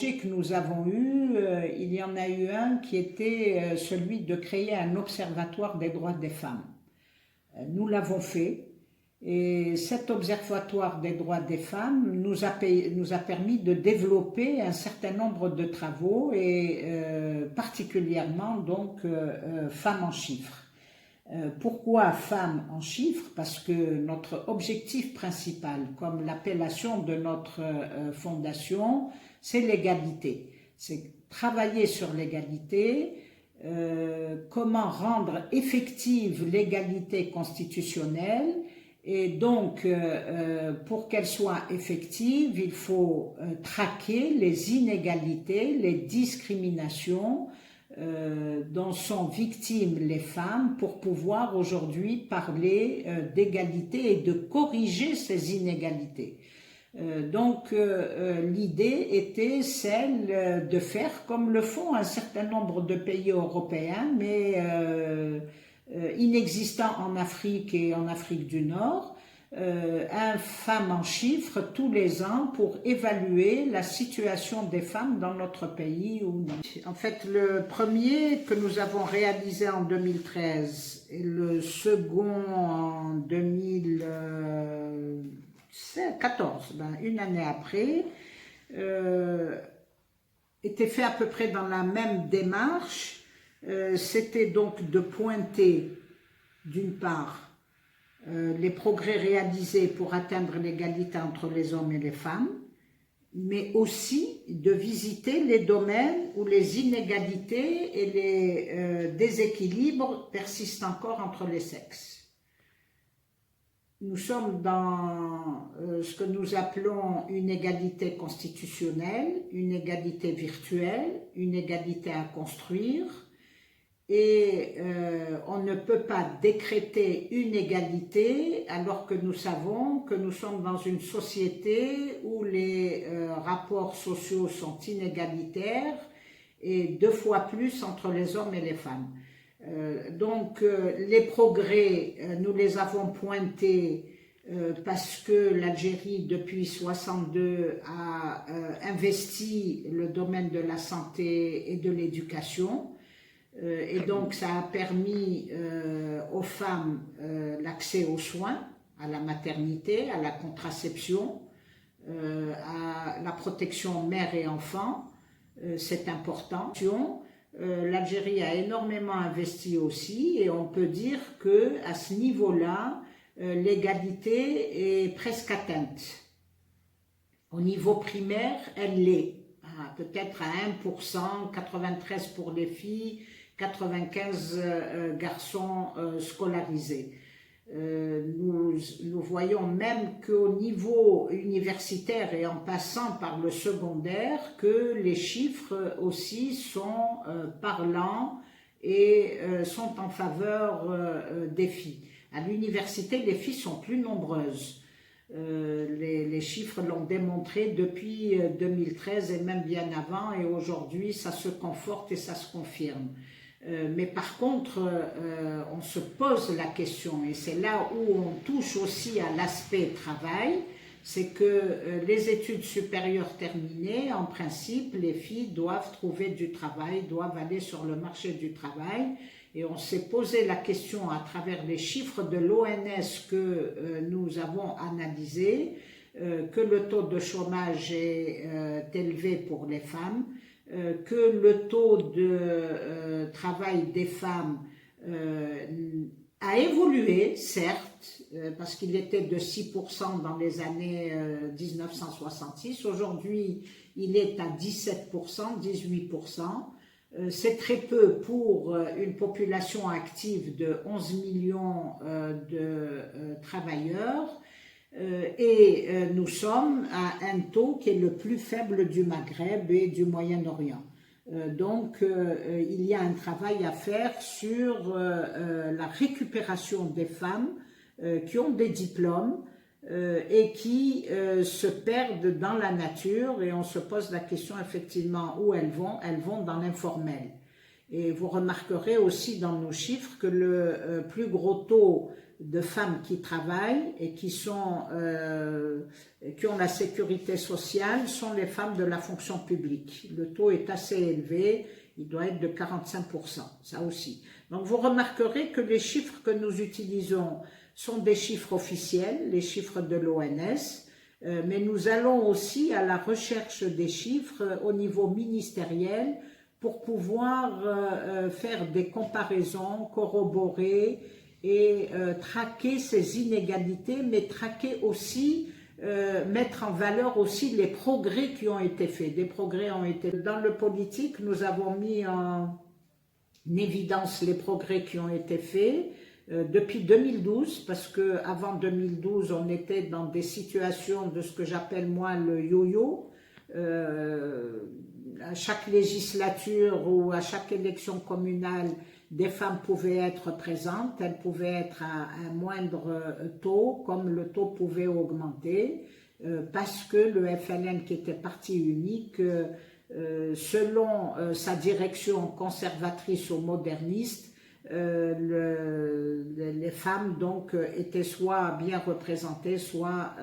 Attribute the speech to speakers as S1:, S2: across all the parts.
S1: Que nous avons eu, il y en a eu un qui était celui de créer un observatoire des droits des femmes. Nous l'avons fait et cet observatoire des droits des femmes nous a permis de développer un certain nombre de travaux et particulièrement donc femmes en chiffres. Pourquoi femmes en chiffres? Parce que notre objectif principal, comme l'appellation de notre fondation, c'est l'égalité. C'est travailler sur l'égalité, comment rendre effective l'égalité constitutionnelle. Et donc, pour qu'elle soit effective, il faut traquer les inégalités, les discriminations dont sont victimes les femmes pour pouvoir aujourd'hui parler d'égalité et de corriger ces inégalités. Donc l'idée était celle de faire comme le font un certain nombre de pays européens, mais inexistants en Afrique et en Afrique du Nord, un femme en chiffres tous les ans pour évaluer la situation des femmes dans notre pays ou non. En fait, le premier que nous avons réalisé en 2013 et le second en 2014, une année après, était fait à peu près dans la même démarche. C'était donc de pointer d'une part les progrès réalisés pour atteindre l'égalité entre les hommes et les femmes, mais aussi de visiter les domaines où les inégalités et les déséquilibres persistent encore entre les sexes. Nous sommes dans ce que nous appelons une égalité constitutionnelle, une égalité virtuelle, une égalité à construire, et on ne peut pas décréter une égalité alors que nous savons que nous sommes dans une société où les rapports sociaux sont inégalitaires et 2 fois plus entre les hommes et les femmes. Donc les progrès, nous les avons pointés parce que l'Algérie depuis 1962 a investi le domaine de la santé et de l'éducation. Et donc ça a permis aux femmes l'accès aux soins, à la maternité, à la contraception, à la protection mère et enfant, c'est important. L'Algérie a énormément investi aussi et on peut dire qu'à ce niveau-là, l'égalité est presque atteinte. Au niveau primaire, elle l'est, peut-être à 1%, 93 pour les filles, 95 garçons scolarisés. Nous voyons même qu'au niveau universitaire et en passant par le secondaire, que les chiffres aussi sont parlants et sont en faveur des filles. À l'université, les filles sont plus nombreuses. Les chiffres l'ont démontré depuis 2013 et même bien avant, et aujourd'hui ça se conforte et ça se confirme. Mais par contre, on se pose la question, et c'est là où on touche aussi à l'aspect travail, c'est que les études supérieures terminées, en principe, les filles doivent trouver du travail, doivent aller sur le marché du travail, et on s'est posé la question à travers les chiffres de l'ONS que nous avons analysés, que le taux de chômage est élevé pour les femmes, que le taux de travail des femmes a évolué, certes, parce qu'il était de 6% dans les années 1966. Aujourd'hui, il est à 17%, 18%. C'est très peu pour une population active de 11 millions de travailleurs. Et nous sommes à un taux qui est le plus faible du Maghreb et du Moyen-Orient. Donc il y a un travail à faire sur la récupération des femmes qui ont des diplômes et qui se perdent dans la nature, et on se pose la question effectivement où elles vont dans l'informel. Et vous remarquerez aussi dans nos chiffres que le plus gros taux de femmes qui travaillent et qui ont la sécurité sociale sont les femmes de la fonction publique. Le taux est assez élevé, il doit être de 45%, ça aussi. Donc vous remarquerez que les chiffres que nous utilisons sont des chiffres officiels, les chiffres de l'ONS, mais nous allons aussi à la recherche des chiffres au niveau ministériel pour pouvoir faire des comparaisons, corroborer et traquer ces inégalités, mais traquer aussi, mettre en valeur aussi les progrès qui ont été faits. Des progrès ont été dans le politique, nous avons mis en évidence les progrès qui ont été faits depuis 2012, parce que avant 2012, on était dans des situations de ce que j'appelle moi le yo-yo. À chaque législature ou à chaque élection communale, des femmes pouvaient être présentes, elles pouvaient être à un moindre taux, comme le taux pouvait augmenter, parce que le FLN, qui était parti unique, selon sa direction conservatrice ou moderniste, les femmes donc étaient soit bien représentées, soit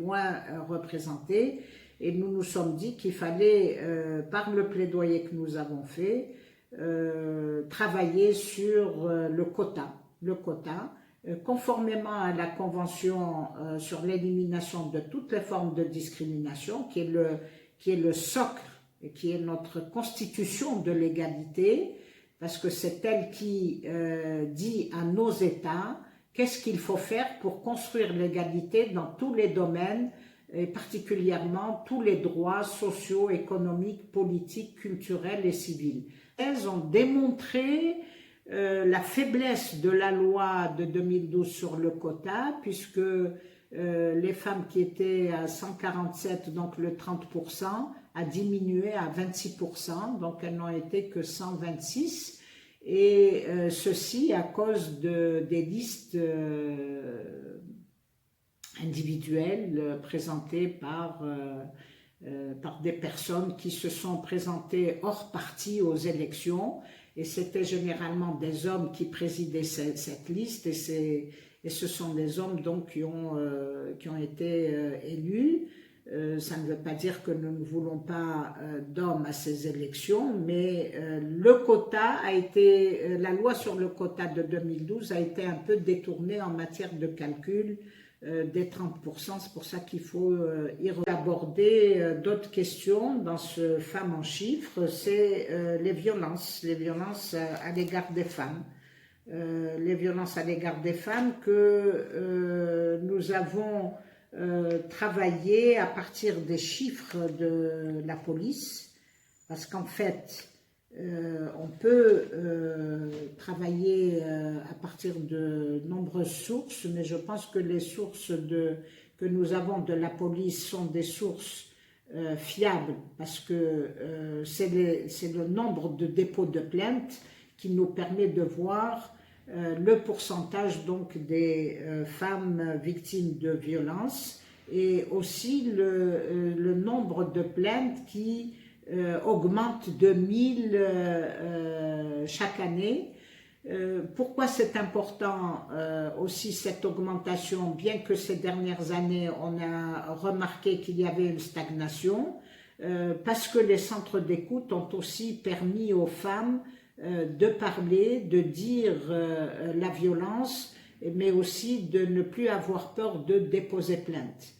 S1: moins représentées. Et nous nous sommes dit qu'il fallait, par le plaidoyer que nous avons fait, travailler sur le quota, conformément à la Convention sur l'élimination de toutes les formes de discrimination, qui est le socle, et qui est notre constitution de l'égalité, parce que c'est elle qui dit à nos États qu'est-ce qu'il faut faire pour construire l'égalité dans tous les domaines, et particulièrement tous les droits sociaux, économiques, politiques, culturels et civils. Elles ont démontré la faiblesse de la loi de 2012 sur le quota, puisque les femmes qui étaient à 147, donc le 30%, a diminué à 26%, donc elles n'ont été que 126, et ceci à cause des listes individuelles présentées par des personnes qui se sont présentées hors parti aux élections, et c'était généralement des hommes qui présidaient cette liste, et ce sont des hommes donc qui ont été élus. Ça ne veut pas dire que nous ne voulons pas d'hommes à ces élections, mais le quota a été, la loi sur le quota de 2012 a été un peu détournée en matière de calcul des 30%, c'est pour ça qu'il faut y aborder d'autres questions dans ce Femmes en chiffres, c'est les violences à l'égard des femmes. Les violences à l'égard des femmes que nous avons travaillé à partir des chiffres de la police, parce qu'en fait, on peut travailler à partir de nombreuses sources, mais je pense que les sources que nous avons de la police sont des sources fiables, parce que c'est le nombre de dépôts de plaintes qui nous permet de voir le pourcentage donc des femmes victimes de violences, et aussi le nombre de plaintes qui augmente de 1000 chaque année. Pourquoi c'est important aussi cette augmentation, bien que ces dernières années on a remarqué qu'il y avait une stagnation, parce que les centres d'écoute ont aussi permis aux femmes de parler, de dire la violence, mais aussi de ne plus avoir peur de déposer plainte.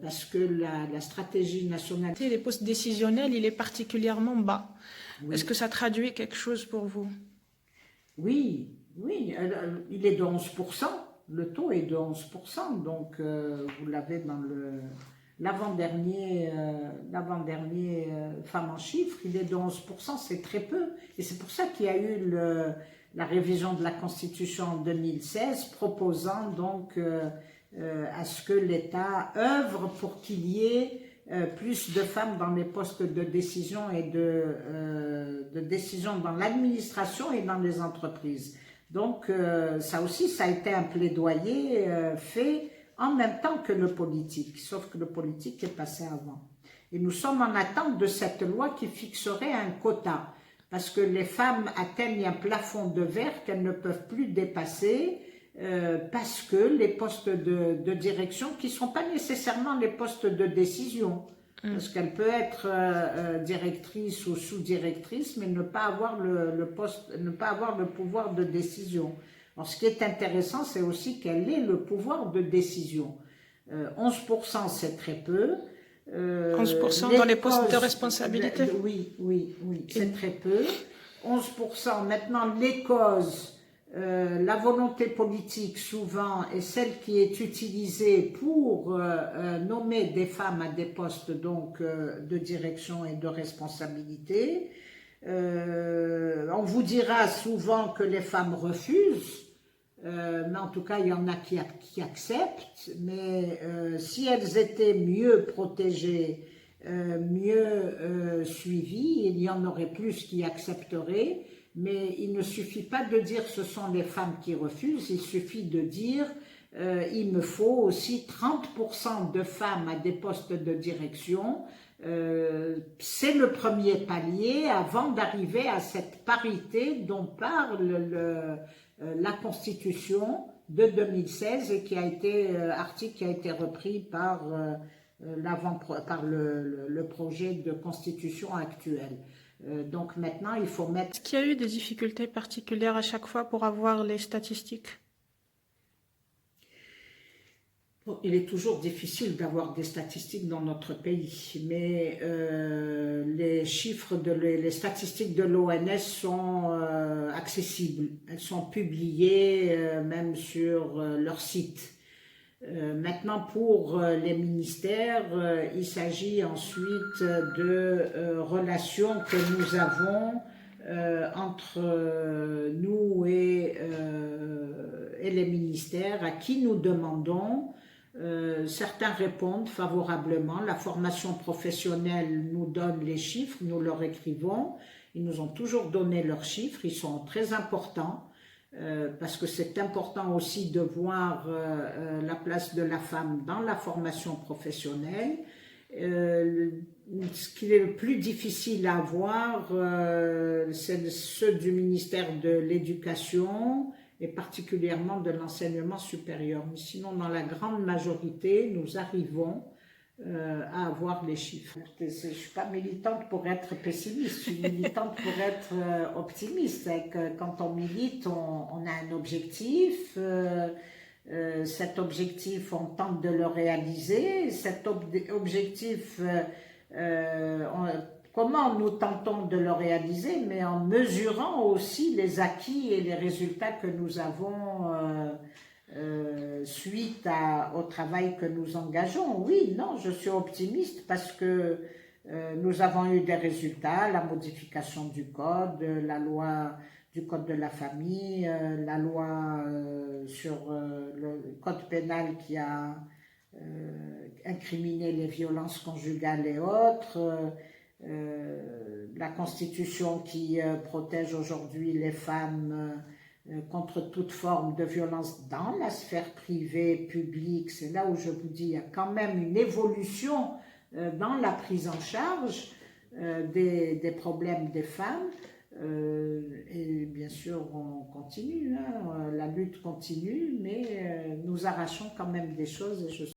S1: Parce que la stratégie nationale...
S2: Les postes décisionnels, il est particulièrement bas. Oui. Est-ce que ça traduit quelque chose pour vous?
S1: Oui, il est de 11%, le taux est de 11%, donc vous l'avez dans l'avant-dernier Femmes en chiffres, il est de 11%, c'est très peu, et c'est pour ça qu'il y a eu la révision de la Constitution en 2016, proposant donc à ce que l'État œuvre pour qu'il y ait plus de femmes dans les postes de décision et de décision dans l'administration et dans les entreprises. Donc ça aussi, ça a été un plaidoyer fait en même temps que le politique, sauf que le politique est passé avant. Et nous sommes en attente de cette loi qui fixerait un quota, parce que les femmes atteignent un plafond de verre qu'elles ne peuvent plus dépasser, parce que les postes de direction, qui ne sont pas nécessairement les postes de décision, parce qu'elle peut être directrice ou sous-directrice, mais ne pas avoir ne pas avoir le pouvoir de décision. Alors, ce qui est intéressant, c'est aussi qu'elle ait le pouvoir de décision. 11%, c'est très peu.
S2: 11% dans les postes de responsabilité.
S1: Oui, c'est très peu. 11%. Maintenant, les causes, la volonté politique, souvent, est celle qui est utilisée pour nommer des femmes à des postes donc, de direction et de responsabilité. On vous dira souvent que les femmes refusent. Mais en tout cas, il y en a qui acceptent, mais si elles étaient mieux protégées, mieux suivies, il y en aurait plus qui accepteraient, mais il ne suffit pas de dire ce sont les femmes qui refusent, il suffit de dire il me faut aussi 30% de femmes à des postes de direction. C'est le premier palier avant d'arriver à cette parité dont parle la Constitution de 2016 et qui a été article qui a été repris par le projet de Constitution actuel. Donc maintenant, il faut mettre...
S2: Est-ce qu'il y a eu des difficultés particulières à chaque fois pour avoir les statistiques?
S1: Il est toujours difficile d'avoir des statistiques dans notre pays, mais les chiffres, les statistiques de l'ONS sont accessibles. Elles sont publiées même sur leur site. Maintenant, pour les ministères, il s'agit ensuite de relations que nous avons entre nous et les ministères, à qui nous demandons. Certains répondent favorablement. La formation professionnelle nous donne les chiffres, nous leur écrivons. Ils nous ont toujours donné leurs chiffres, ils sont très importants parce que c'est important aussi de voir la place de la femme dans la formation professionnelle. Ce qui est le plus difficile à voir, c'est ceux du ministère de l'Éducation et particulièrement de l'enseignement supérieur. Mais sinon, dans la grande majorité, nous arrivons à avoir les chiffres. Je ne suis pas militante pour être pessimiste, je suis militante pour être optimiste. Quand on milite, on a un objectif. Cet objectif, on tente de le réaliser. Cet objectif, comment nous tentons de le réaliser, mais en mesurant aussi les acquis et les résultats que nous avons suite au travail que nous engageons. Oui, non, je suis optimiste parce que nous avons eu des résultats, la modification du code, la loi du code de la famille, la loi sur le code pénal qui a incriminé les violences conjugales et autres, la Constitution qui protège aujourd'hui les femmes contre toute forme de violence dans la sphère privée, publique. C'est là où je vous dis, il y a quand même une évolution dans la prise en charge des problèmes des femmes. Et bien sûr, on continue, hein, la lutte continue, mais nous arrachons quand même des choses et je